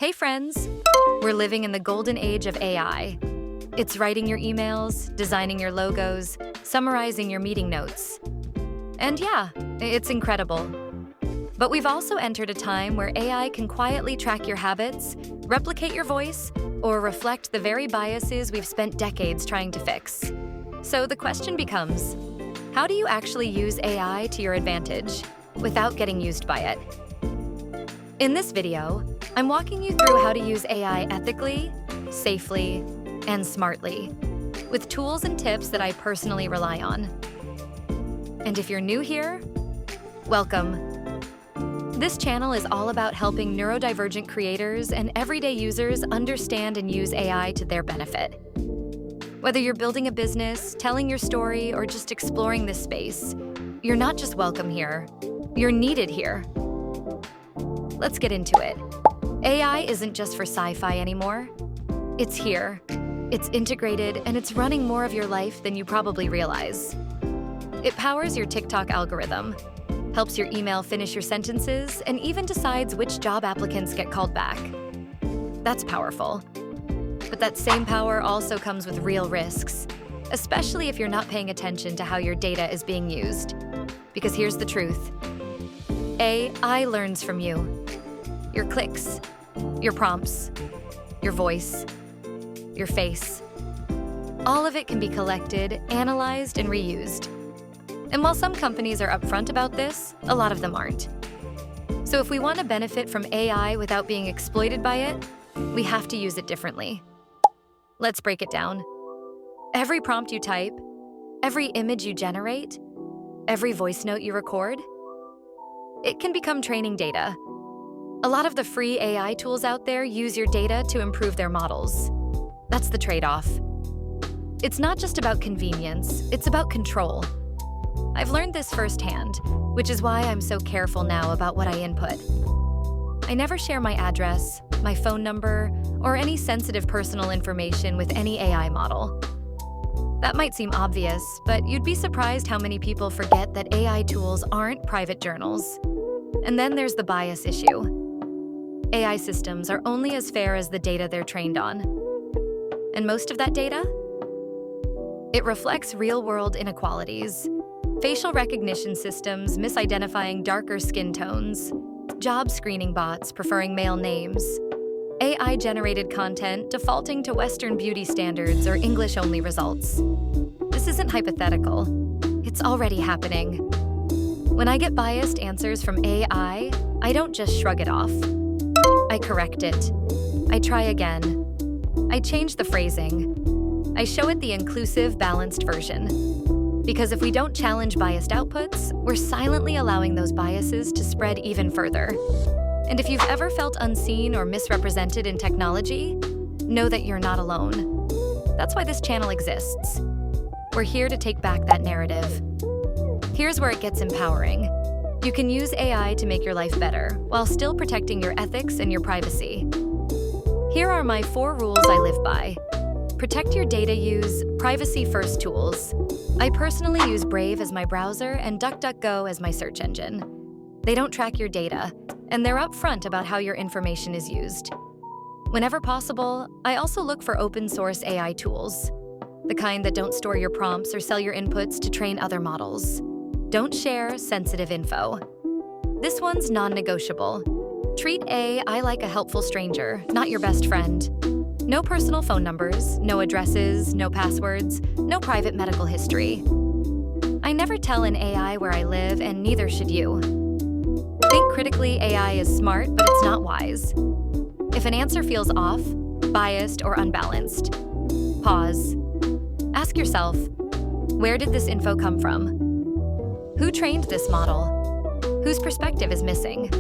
Hey friends! We're living in the golden age of AI. It's writing your emails, designing your logos, summarizing your meeting notes. And yeah, it's incredible. But we've also entered a time where AI can quietly track your habits, replicate your voice, or reflect the very biases we've spent decades trying to fix. So the question becomes, how do you actually use AI to your advantage without getting used by it? In this video, I'm walking you through how to use AI ethically, safely, and smartly, with tools and tips that I personally rely on. And if you're new here, welcome. This channel is all about helping neurodivergent creators and everyday users understand and use AI to their benefit. Whether you're building a business, telling your story, or just exploring this space, you're not just welcome here, you're needed here. Let's get into it. AI isn't just for sci-fi anymore. It's here, it's integrated, and it's running more of your life than you probably realize. It powers your TikTok algorithm, helps your email finish your sentences, and even decides which job applicants get called back. That's powerful. But that same power also comes with real risks, especially if you're not paying attention to how your data is being used. Because here's the truth. AI learns from you. Your clicks, your prompts, your voice, your face. All of it can be collected, analyzed, and reused. And while some companies are upfront about this, a lot of them aren't. So if we want to benefit from AI without being exploited by it, we have to use it differently. Let's break it down. Every prompt you type, every image you generate, every voice note you record, it can become training data. A lot of the free AI tools out there use your data to improve their models. That's the trade-off. It's not just about convenience, it's about control. I've learned this firsthand, which is why I'm so careful now about what I input. I never share my address, my phone number, or any sensitive personal information with any AI model. That might seem obvious, but you'd be surprised how many people forget that AI tools aren't private journals. And then there's the bias issue. AI systems are only as fair as the data they're trained on. And most of that data? It reflects real-world inequalities. Facial recognition systems misidentifying darker skin tones, job screening bots preferring male names, AI-generated content defaulting to Western beauty standards or English-only results. This isn't hypothetical. It's already happening. When I get biased answers from AI, I don't just shrug it off. I correct it. I try again. I change the phrasing. I show it the inclusive, balanced version. Because if we don't challenge biased outputs, we're silently allowing those biases to spread even further. And if you've ever felt unseen or misrepresented in technology, know that you're not alone. That's why this channel exists. We're here to take back that narrative. Here's where it gets empowering. You can use AI to make your life better, while still protecting your ethics and your privacy. Here are my 4 rules I live by. Protect your data use, privacy-first tools. I personally use Brave as my browser and DuckDuckGo as my search engine. They don't track your data, and they're upfront about how your information is used. Whenever possible, I also look for open-source AI tools, the kind that don't store your prompts or sell your inputs to train other models. Don't share sensitive info. This one's non-negotiable. Treat AI like a helpful stranger, not your best friend. No personal phone numbers, no addresses, no passwords, no private medical history. I never tell an AI where I live, and neither should you. Think critically. AI is smart, but it's not wise. If an answer feels off, biased, or unbalanced, pause. Ask yourself, where did this info come from? Who trained this model? Whose perspective is missing?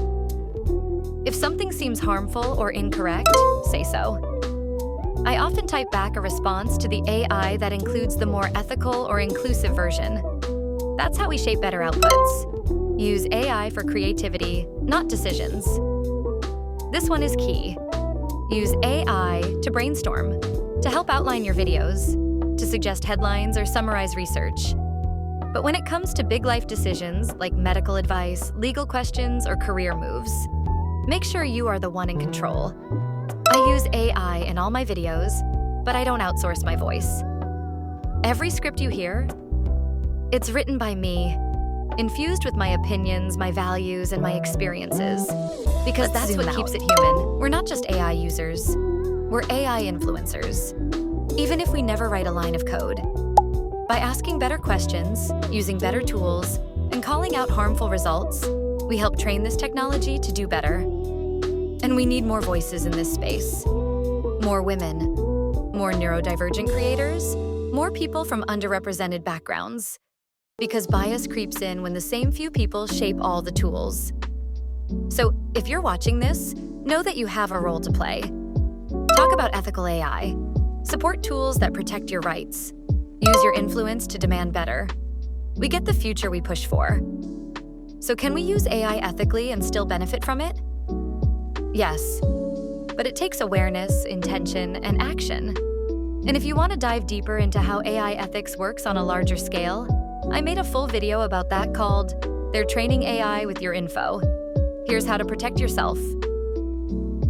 If something seems harmful or incorrect, say so. I often type back a response to the AI that includes the more ethical or inclusive version. That's how we shape better outputs. Use AI for creativity, not decisions. This one is key. Use AI to brainstorm, to help outline your videos, to suggest headlines or summarize research. But when it comes to big life decisions like medical advice, legal questions, or career moves, make sure you are the one in control. use AI in all my videos, but I don't outsource my voice. Every script you hear, it's written by me, infused with my opinions, my values, and my experiences. Because that's what keeps it human. We're not just AI users, we're AI influencers. Even if we never write a line of code. By asking better questions, using better tools, and calling out harmful results, we help train this technology to do better. And we need more voices in this space. More women, more neurodivergent creators, more people from underrepresented backgrounds. Because bias creeps in when the same few people shape all the tools. So if you're watching this, know that you have a role to play. Talk about ethical AI. Support tools that protect your rights. Use your influence to demand better. We get the future we push for. So can we use AI ethically and still benefit from it? Yes, but it takes awareness, intention, and action. And if you want to dive deeper into how AI ethics works on a larger scale, I made a full video about that called "They're Training AI with Your Info. Here's how to protect yourself."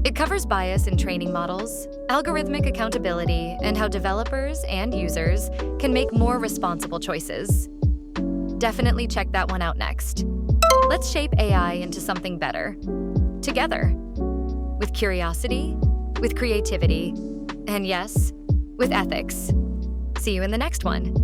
It covers bias in training models, algorithmic accountability, and how developers and users can make more responsible choices. Definitely check that one out next. Let's shape AI into something better, together, with curiosity, with creativity, and yes, with ethics. See you in the next one.